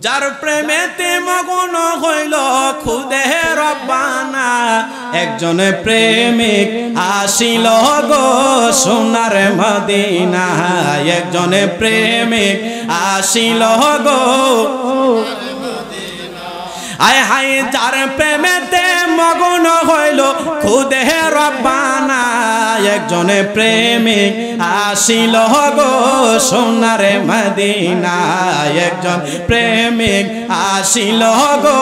যার প্রেমেতে মগ্ন হইল খুদে রব্বানা একজন প্রেমিক আসিল গো সোনার মদিনা একজন প্রেমিক আসিল গো আয় হায় যার প্রেমেতে মগ্ন হইল খুদে রব্বানা একজন প্রেমিক আসিল গো সোনার মদিনা একজন প্রেমিক আসিল গো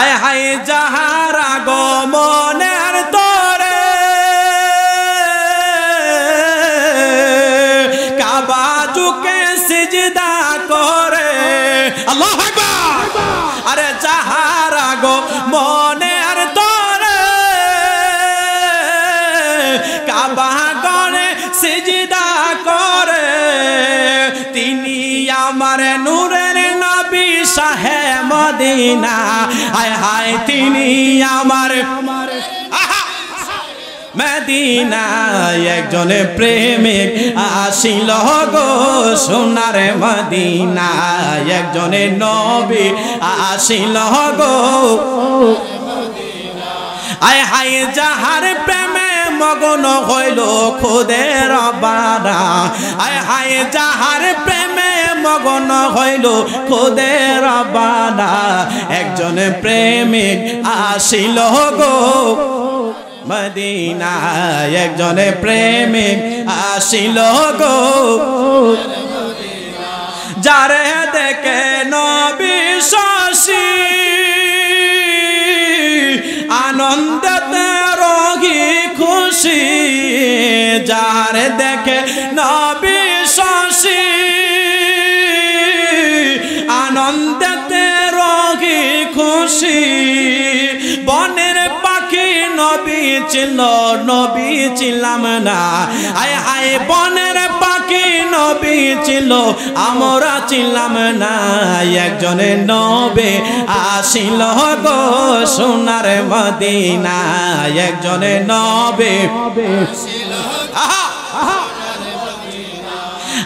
আয় হায় যাহার আগমনের তরে কাবা ঝুঁকে সিজদা করে আল্লাহু আকবার আরে যাহার আগমনের তরে কাবা গড়ে সিজদা করে তিনি আমার নূরের নবী শাহে মদিনা হায় হায় তিনি আমার মদিনা একজন প্রেমিক আসিল গো সোনার মদিনা একজন নবী আসিল গো আয় হায় যাহার প্রেমে মগ্ন হইল খুদে রব্বানা আয় হায় যাহার প্রেমে মগ্ন হইল খুদে রব্বানা একজন প্রেমিক আসিল গো মদিনা একজন প্রেমিক আসিল গো যারে দেখে নবী শশী আনন্দতে রোগী খুশি যার দেখে নবী শশী আনন্দতে রোগী খুশি বনের পাখি নবী ছিল নবী ছিলাম না আয় হায় বনের পাখি নবী ছিল আমরা ছিলাম না একজন নবী আসিল গো সোনার মদিনা একজন নবী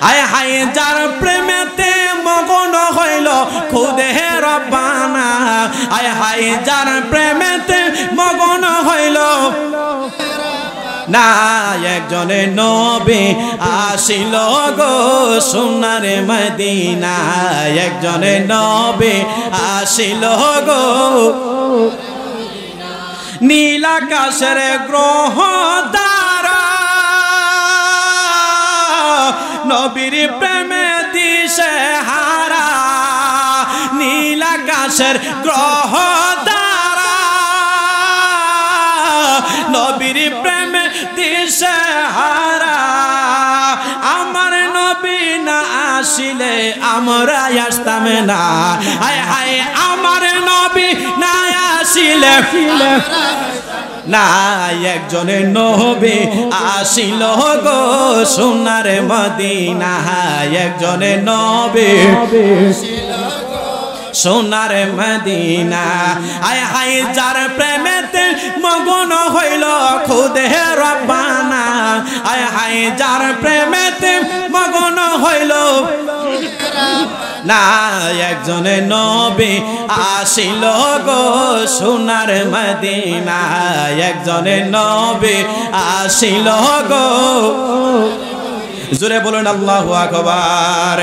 আয় হায় যার প্রেমেতে মগ্ন হইল খুদে রব্বানা আয় হায় যার প্রেমেতে মগ্ন হইল না একজন নবী আসিল গো সোনার মদিনা একজন নবী আসিল গো নীল আকাশের গ্রহ তারা নবীর প্রেমে দিশে হারা নীল আকাশের গ্রহ তারা নবীর প্রেমে দিশে হারা আমার নবী না আসিলে আমরা আসতাম না হায় হায় আমার নবী না আসিলে না একজন নবী আসিল গো সোনার মদিনা একজন নবী সোনার মদিনা আয় হায় যার প্রেমেতে মগ্ন হইল খুদে রব্বানা আয় হায় যার প্রেমেতে মগ্ন হইল না একজন নবী আসিল গো সোনার মদিনা একজন নবী আসিল গো জোরে বলুন আল্লাহু আকবার।